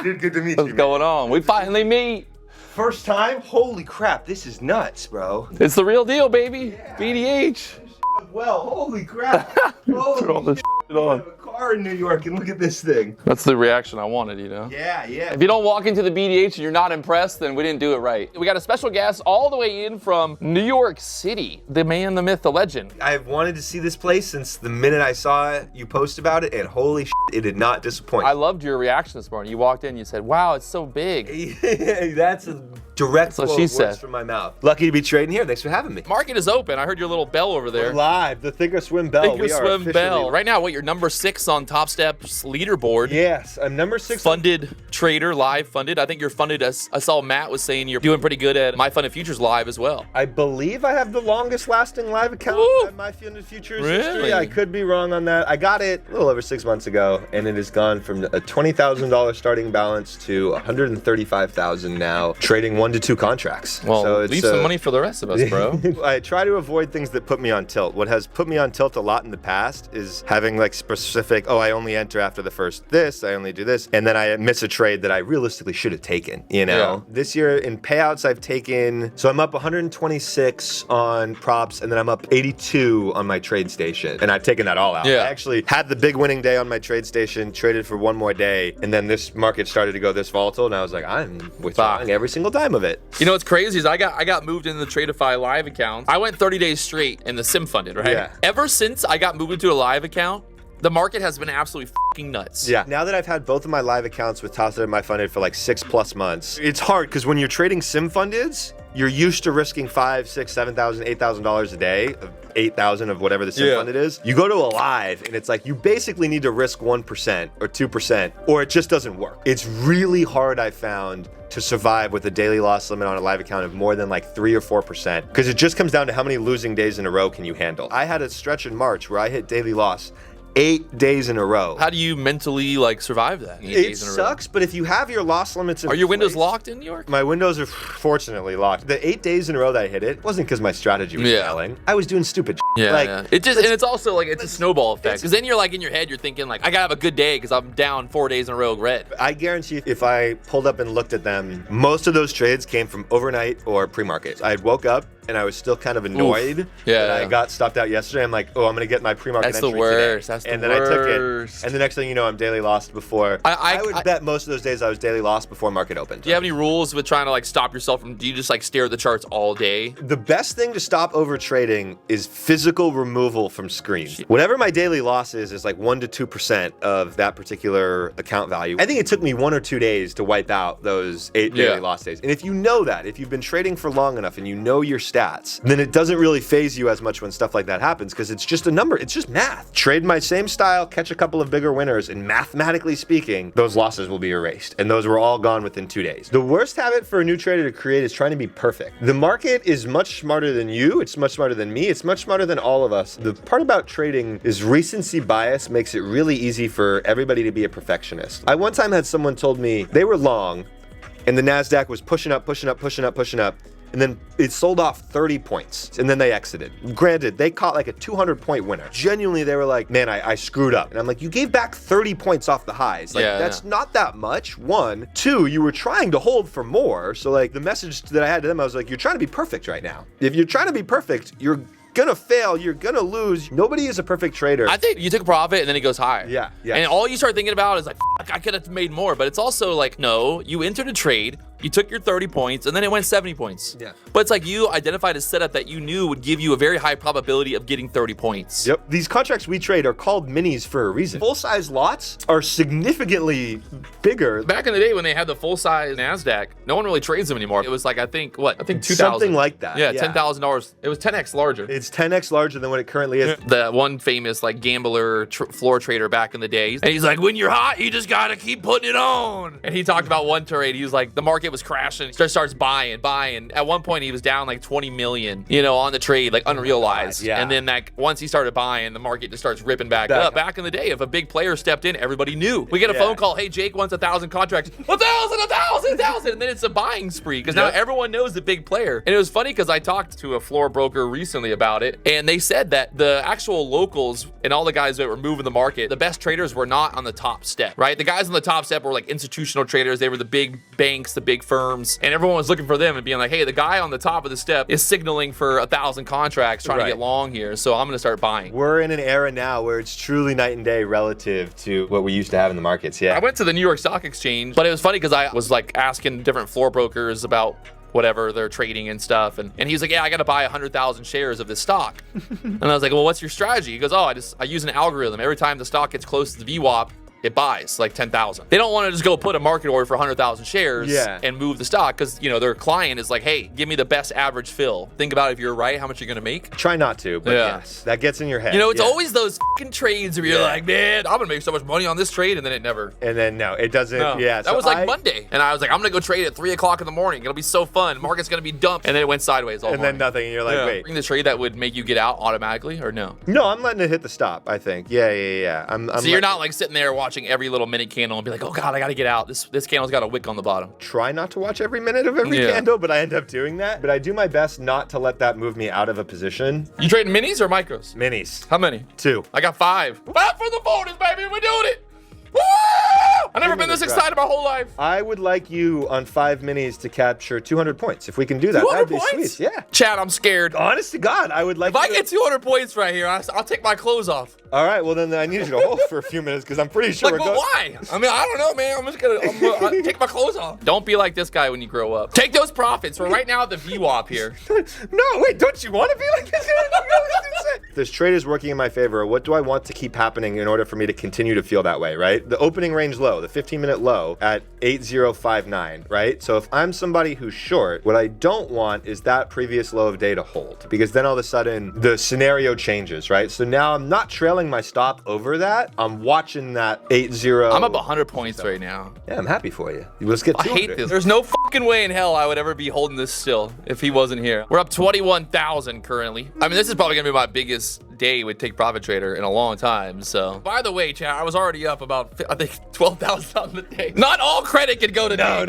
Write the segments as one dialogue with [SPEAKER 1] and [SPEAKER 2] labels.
[SPEAKER 1] Dude, good to meet you.
[SPEAKER 2] What's going on? We finally meet.
[SPEAKER 1] First time? Holy crap, this is nuts, bro.
[SPEAKER 2] It's the real deal, baby.
[SPEAKER 1] Yeah.
[SPEAKER 2] BDH.
[SPEAKER 1] Well, holy crap.
[SPEAKER 2] Throw all this shit on.
[SPEAKER 1] I have a car in New York and look at this thing.
[SPEAKER 2] That's the reaction I wanted, you know?
[SPEAKER 1] Yeah.
[SPEAKER 2] If you don't walk into the BDH and you're not impressed, then we didn't do it right. We got a special guest all the way in from New York City. The man, the myth, the legend.
[SPEAKER 1] I've wanted to see this place since the minute I saw you post about it, and holy shit, it did not disappoint.
[SPEAKER 2] I loved your reaction this morning. You walked in, you said, wow, it's so big.
[SPEAKER 1] That's a direct
[SPEAKER 2] what
[SPEAKER 1] quote,
[SPEAKER 2] she
[SPEAKER 1] words
[SPEAKER 2] said.
[SPEAKER 1] from my mouth. Lucky to be trading here. Thanks for having me.
[SPEAKER 2] Market is open. I heard your little bell over there.
[SPEAKER 1] We're live, the Thinkorswim bell.
[SPEAKER 2] Thinkorswim bell. Right now, what, you're number 6 on Top Step's leaderboard.
[SPEAKER 1] Yes, I'm number 6.
[SPEAKER 2] Funded trader, live funded. I think you're funded as I saw Matt was saying you're doing pretty good at My Funded Futures live as well.
[SPEAKER 1] I believe I have the longest lasting live account
[SPEAKER 2] Ooh.
[SPEAKER 1] at My Funded Futures
[SPEAKER 2] Really?
[SPEAKER 1] history. I could be wrong on that. I got it a little over 6 months ago, and it has gone from a $20,000 starting balance to $135,000 now, trading 1 to 2 contracts.
[SPEAKER 2] Well,
[SPEAKER 1] So it's,
[SPEAKER 2] leave some money for the rest of us, bro.
[SPEAKER 1] I try to avoid things that put me on tilt. What has put me on tilt a lot in the past is having like specific, I only enter after the first this, I only do this, and then I miss a trade that I realistically should have taken, you know?
[SPEAKER 2] Yeah.
[SPEAKER 1] This year in payouts I've taken, so I'm up 126 on props, and then I'm up 82 on my trade station, and I've taken that all out.
[SPEAKER 2] Yeah.
[SPEAKER 1] I actually had the big winning day on my trade station, traded for one more day, and then this market started to go this volatile, and I was like, I'm withdrawing every single dime of it.
[SPEAKER 2] You know what's crazy is I got moved into the Tradeify live account. I went 30 days straight in the sim funded, right?
[SPEAKER 1] Yeah.
[SPEAKER 2] Ever since I got moved into a live account, the market has been absolutely fucking nuts.
[SPEAKER 1] Yeah. Now that I've had both of my live accounts with Top Step and My Funded for like 6+ months, it's hard because when you're trading sim fundeds, you're used to risking $5,000, $6,000, $7,000, $8,000 a day, $8,000 of whatever the sim funded is. You go to a live and it's like you basically need to risk 1% or 2% or it just doesn't work. It's really hard, I found, to survive with a daily loss limit on a live account of more than like 3 or 4% because it just comes down to how many losing days in a row can you handle. I had a stretch in March where I hit daily loss 8 days in a row.
[SPEAKER 2] How do you mentally like survive that? 8
[SPEAKER 1] It
[SPEAKER 2] days in a row?
[SPEAKER 1] sucks, but if you have your loss limits in
[SPEAKER 2] Are your windows
[SPEAKER 1] place-
[SPEAKER 2] locked in New York?
[SPEAKER 1] My windows are fortunately locked. The 8 days in a row that I hit it wasn't because my strategy was failing. I was doing stupid shit.
[SPEAKER 2] Yeah,
[SPEAKER 1] Like,
[SPEAKER 2] yeah. It just and it's also like it's a snowball effect because then you're like in your head you're thinking like I gotta have a good day because I'm down 4 days in a row red.
[SPEAKER 1] I guarantee if I pulled up and looked at them, most of those trades came from overnight or pre-market. I woke up and I was still kind of annoyed that I got stopped out yesterday. I'm like, oh, I'm gonna get my pre-market entry
[SPEAKER 2] That's the worst.
[SPEAKER 1] today.
[SPEAKER 2] That's the
[SPEAKER 1] and then I took it, and the next thing you know, I'm daily lost before. I would bet most of those days I was daily lost before market opened.
[SPEAKER 2] Do you have any rules with trying to like stop yourself from? Do you just like stare at the charts all day?
[SPEAKER 1] The best thing to stop over trading is physical removal from screen. Whatever my daily loss is like 1 to 2% of that particular account value. I think it took me 1 or 2 days to wipe out those 8 daily loss days. And if you know that, if you've been trading for long enough and you know your stats, then it doesn't really phase you as much when stuff like that happens because it's just a number. It's just math. Trade my same style, catch a couple of bigger winners, and mathematically speaking, those losses will be erased. And those were all gone within 2 days. The worst habit for a new trader to create is trying to be perfect. The market is much smarter than you. It's much smarter than me. It's much smarter than all of us. The part about trading is recency bias makes it really easy for everybody to be a perfectionist. I one time had someone told me they were long and the NASDAQ was pushing up, pushing up, pushing up, pushing up. And then it sold off 30 points, and then they exited. Granted, they caught like a 200-point winner. Genuinely, they were like, man, I screwed up. And I'm like, you gave back 30 points off the highs. Like, that's not that much, 1. 2, you were trying to hold for more. So like the message that I had to them, I was like, you're trying to be perfect right now. If you're trying to be perfect, you're gonna fail, you're gonna lose. Nobody is a perfect trader.
[SPEAKER 2] I think you took a profit and then it goes higher.
[SPEAKER 1] Yeah.
[SPEAKER 2] And all you start thinking about is like, I could have made more. But it's also like, no, you entered a trade, you took your 30 points, and then it went 70 points.
[SPEAKER 1] Yeah.
[SPEAKER 2] But it's like you identified a setup that you knew would give you a very high probability of getting 30 points.
[SPEAKER 1] Yep. These contracts we trade are called minis for a reason. Full-size lots are significantly bigger.
[SPEAKER 2] Back in the day when they had the full-size NASDAQ, no one really trades them anymore. It was like, I think 2,000.
[SPEAKER 1] Something like that.
[SPEAKER 2] Yeah, $10,000. It was 10x larger.
[SPEAKER 1] It's 10x larger than what it currently is.
[SPEAKER 2] The one famous like gambler floor trader back in the day, and he's like, when you're hot, you just gotta keep putting it on. And he talked about one trade. He was like, the market was crashing. He starts buying. At one point, he was down like 20 million, you know, on the trade, like unrealized.
[SPEAKER 1] Yeah.
[SPEAKER 2] And then like once he started buying, the market just starts ripping back up. Back in the day, if a big player stepped in, everybody knew. We get a phone call, hey, Jake wants 1,000 contracts. 1,000. And then it's a buying spree because now everyone knows the big player. And it was funny because I talked to a floor broker recently about it, and they said that the actual locals and all the guys that were moving the market, the best traders were not on the top step, right? The guys on the top step were like institutional traders. They were the big banks, the big firms, and everyone was looking for them and being like, hey, the guy on the top of the step is signaling for 1,000 contracts trying to get long here, so I'm going to start buying.
[SPEAKER 1] We're in an era now where it's truly night and day relative to what we used to have in the markets. Yeah.
[SPEAKER 2] I went to the New York Stock Exchange, but it was funny because I was like asking different floor brokers about whatever they're trading and stuff, and he was like, yeah, I got to buy 100,000 shares of this stock. And I was like, well, what's your strategy? He goes, oh, I use an algorithm. Every time the stock gets close to the VWAP, it buys like 10,000. They don't want to just go put a market order for 100,000 shares and move the stock because, you know, their client is like, hey, give me the best average fill. Think about if you're right, how much you're going to make.
[SPEAKER 1] Try not to, but yes, that gets in your head.
[SPEAKER 2] You know, it's always those fucking trades where you're like, man, I'm going to make so much money on this trade, and then it never.
[SPEAKER 1] And then, no, it doesn't.
[SPEAKER 2] No.
[SPEAKER 1] Yeah.
[SPEAKER 2] That was like Monday. And I was like, I'm going to go trade at 3 o'clock in the morning. It'll be so fun. Market's going to be dumped. And then it went sideways all morning.
[SPEAKER 1] And then nothing. And you're like, wait.
[SPEAKER 2] Bring the trade that would make you get out automatically or no?
[SPEAKER 1] No, I'm letting it hit the stop, I think. Yeah. I'm
[SPEAKER 2] so you're not like sitting there watching every little minute candle and be like, oh God, I got to get out. This candle's got a wick on the bottom.
[SPEAKER 1] Try not to watch every minute of every candle, but I end up doing that. But I do my best not to let that move me out of a position.
[SPEAKER 2] You trading minis or micros?
[SPEAKER 1] Minis.
[SPEAKER 2] How many?
[SPEAKER 1] 2.
[SPEAKER 2] I got 5. 5 for the bonus, baby. We're doing it. Woo! I've never been this excited my whole life.
[SPEAKER 1] I would like you on 5 minis to capture 200 points. If we can do that, that'd be sweet. Yeah.
[SPEAKER 2] Chad, I'm scared.
[SPEAKER 1] Honest to God, I would like
[SPEAKER 2] If I get 200 points right here, I'll take my clothes off.
[SPEAKER 1] All right, well then I need you to hold for a few minutes because I'm pretty sure
[SPEAKER 2] we're going. Why? I mean, I don't know, man. I'm just gonna take my clothes off. Don't be like this guy when you grow up. Take those profits. We're right now at the VWAP here.
[SPEAKER 1] No, wait, don't you want to be like this? This trade is working in my favor. What do I want to keep happening in order for me to continue to feel that way, right? The opening range low, the 15-minute low at 8059, right? So if I'm somebody who's short, what I don't want is that previous low of day to hold because then all of a sudden the scenario changes, right? So now I'm not trailing my stop over that. I'm watching that 80.
[SPEAKER 2] I'm up 100 points right now.
[SPEAKER 1] Yeah, I'm happy for you. Let's get 200.
[SPEAKER 2] I hate this. There's no fucking way in hell I would ever be holding this still if he wasn't here. We're up 21,000 currently. I mean, this is probably gonna be my biggest day with Take Profit Trader in a long time. So, by the way, Chad, I was already up about, I think, 12,000 on the day. Not all credit can go to
[SPEAKER 1] No.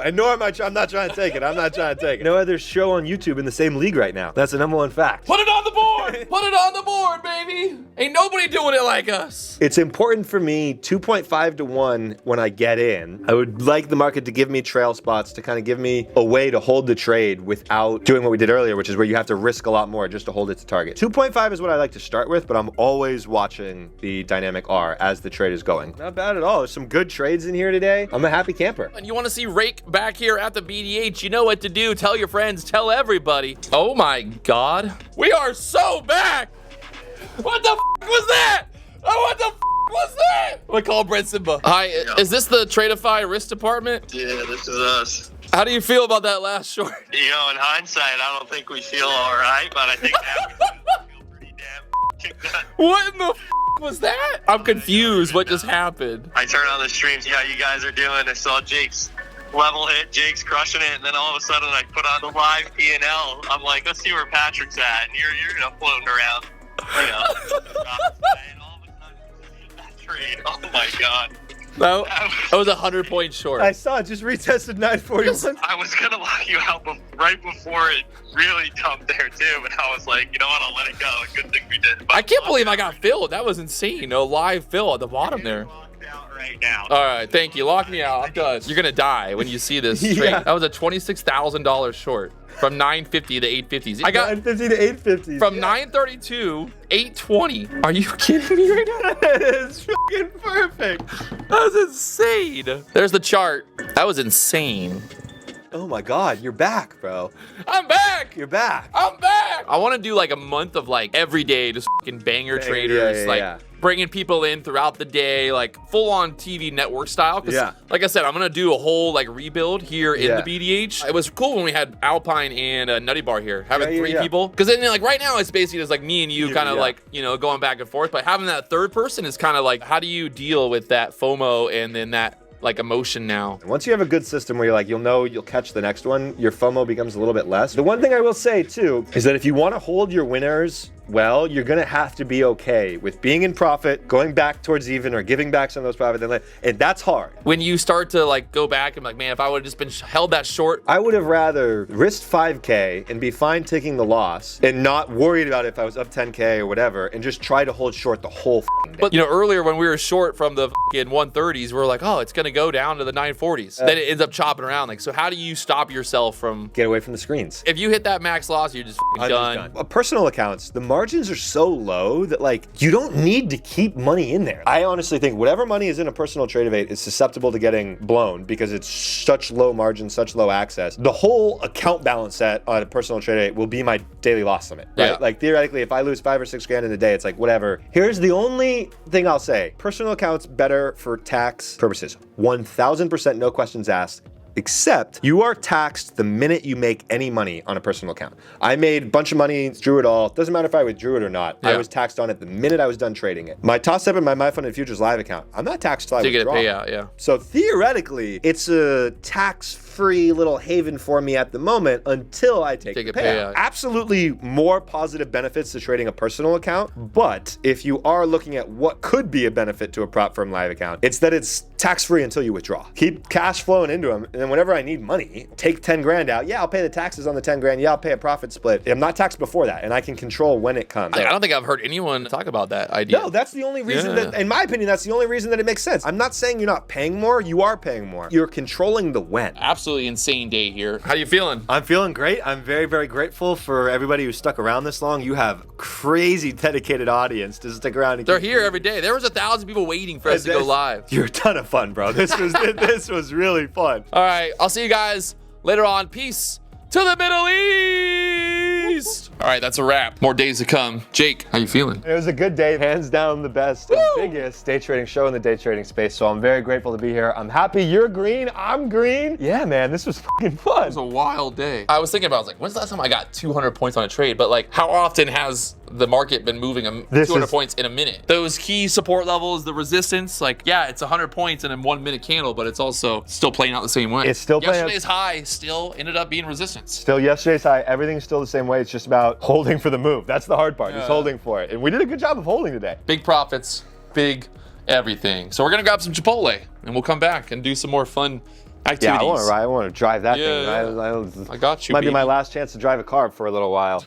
[SPEAKER 1] And nor am I'm not trying to take it. I'm not trying to take it. No other show on YouTube in the same league right now. That's the #1 fact.
[SPEAKER 2] Put it on the board. Put it on the board, baby. Ain't nobody doing it like us.
[SPEAKER 1] It's important for me 2.5 to 1 when I get in. I would like the market to give me trail spots to kind of give me a way to hold the trade without doing what we did earlier, which is where you have to risk a lot more just to hold it to target. 2.5 is what I like to start with, but I'm always watching the dynamic R as the trade is going. Not bad at all. There's some good trades in here today. I'm a happy camper.
[SPEAKER 2] And you want to see Rake back here at the BDH, you know what to do. Tell your friends, tell everybody. Oh my God. We are so back. What the was that? Oh, what the was that? We call Brent Simba. Hi, is this the Tradeify risk department?
[SPEAKER 3] Yeah, this is us.
[SPEAKER 2] How do you feel about that last short?
[SPEAKER 3] You know, in hindsight, I don't think we feel all right, but I think that we feel pretty damn good.
[SPEAKER 2] What in the was that? I'm confused. What just happened?
[SPEAKER 3] I turned on the stream, see how you guys are doing. I saw Jake's level hit, Jake's crushing it, and then all of a sudden I put on the live P&L. I'm like, let's see where Patrick's at, and you're floating around, you know. And all of a sudden, that trade, oh my God.
[SPEAKER 2] No, that was 100 points short.
[SPEAKER 1] I saw it just retested 941.
[SPEAKER 3] I was gonna lock you out right before it really dumped there too, but I was like, you know what, I'll let it go. Good thing we did.
[SPEAKER 2] I can't believe I got filled. That was insane. No live fill at the bottom there.
[SPEAKER 3] Out right now.
[SPEAKER 2] All right, thank you. Lock me out. I'm done. You're gonna die when you see this.
[SPEAKER 1] Yeah.
[SPEAKER 2] That was a $26,000 short from 950 to 850s. I got
[SPEAKER 1] 950 to 850.
[SPEAKER 2] From 932, 820. Are you kidding me right now?
[SPEAKER 1] It's fucking perfect.
[SPEAKER 2] That was insane. There's the chart. That was insane.
[SPEAKER 1] Oh my God, you're back, bro.
[SPEAKER 2] I'm back.
[SPEAKER 1] You're back.
[SPEAKER 2] I'm back. I want to do like a month of like every day just fucking banger traders, bringing people in throughout the day, like full on TV network style. Cause like I said, I'm going to do a whole like rebuild here in the BDH. It was cool when we had Alpine and Nutty Bar here, having 3 people. Cause then like right now it's basically just like me and you kind of like, you know, going back and forth. But having that third person is kind of like, how do you deal with that FOMO and then that like emotion now.
[SPEAKER 1] Once you have a good system where you're like, you'll catch the next one, your FOMO becomes a little bit less. The one thing I will say too is that if you want to hold your winners, well, you're gonna have to be okay with being in profit, going back towards even, or giving back some of those profits, and that's hard.
[SPEAKER 2] When you start to like go back and like, man, if I would have just been held that short,
[SPEAKER 1] I would have rather risked 5K and be fine taking the loss and not worried about if I was up 10K or whatever, and just try to hold short the whole day.
[SPEAKER 2] But you know, earlier when we were short from the 130s, we were like, oh, it's gonna go down to the 940s. Then it ends up chopping around. Like, so how do you stop yourself from
[SPEAKER 1] Get away from the screens.
[SPEAKER 2] if you hit that max loss, you're just done.
[SPEAKER 1] Personal accounts, the margins are so low that like you don't need to keep money in there. I honestly think whatever money is in a personal trade evade is susceptible to getting blown because it's such low margin, such low access. The whole account balance set on a personal trade evade will be my daily loss limit, right?
[SPEAKER 2] Yeah.
[SPEAKER 1] Like theoretically, if I lose 5 or 6 grand in a day, it's like whatever. Here's the only thing I'll say: personal accounts better for tax purposes. 1000%, no questions asked. Except you are taxed the minute you make any money on a personal account. I made a bunch of money, drew it all. Doesn't matter if I withdrew it or not.
[SPEAKER 2] Yeah.
[SPEAKER 1] I was taxed on it the minute I was done trading it. My toss up in my MyFunded Futures live account, I'm not taxed till I
[SPEAKER 2] To get a
[SPEAKER 1] withdraw.
[SPEAKER 2] payout, yeah.
[SPEAKER 1] So theoretically, it's a tax-free little haven for me at the moment until I take the
[SPEAKER 2] a
[SPEAKER 1] payout.
[SPEAKER 2] payout.
[SPEAKER 1] Absolutely more positive benefits to trading a personal account, but if you are looking at what could be a benefit to a prop firm live account, it's that it's tax-free until you withdraw. Keep cash flowing into them, and then whenever I need money, take 10 grand out. Yeah, I'll pay the taxes on the 10 grand. Yeah, I'll pay a profit split. I'm not taxed before that, and I can control when it comes.
[SPEAKER 2] I don't think I've heard anyone talk about that idea.
[SPEAKER 1] No, that's the only reason that, in my opinion, that's the only reason that it makes sense. I'm not saying you're not paying more. You are paying more. You're controlling the when.
[SPEAKER 2] Absolutely insane day here. How you feeling?
[SPEAKER 1] I'm feeling great. I'm very, very grateful for everybody who stuck around this long. You have crazy dedicated audience to stick around. And
[SPEAKER 2] They're here every day. There was 1,000 people waiting for us to go live.
[SPEAKER 1] You're a ton of fun, bro. This was really fun.
[SPEAKER 2] All right, I'll see you guys later on. Peace to the Middle East. All right, that's a wrap. More days to come. Jake, how you feeling?
[SPEAKER 1] It was a good day. Hands down the best and biggest day trading show in the day trading space. So I'm very grateful to be here. I'm happy you're green. I'm green. Yeah, man, this was fucking fun.
[SPEAKER 2] It was a wild day. I was thinking about, I was like, when's the last time I got 200 points on a trade? But like, how often has the market been moving 200 points in a minute? Those key support levels, the resistance, like, yeah, it's 100 points in a 1 minute candle, but it's also still playing out the same way.
[SPEAKER 1] It's still playing out.
[SPEAKER 2] Yesterday's high still ended up being resistance.
[SPEAKER 1] Still yesterday's high. Everything's still the same way. It's just about holding for the move. That's the hard part. Just holding for it. And we did a good job of holding today.
[SPEAKER 2] Big profits, big everything. So we're gonna grab some Chipotle and we'll come back and do some more fun activities.
[SPEAKER 1] Yeah, I want to drive that thing.
[SPEAKER 2] I got you.
[SPEAKER 1] Might be
[SPEAKER 2] baby.
[SPEAKER 1] my last chance to drive a car for a little while.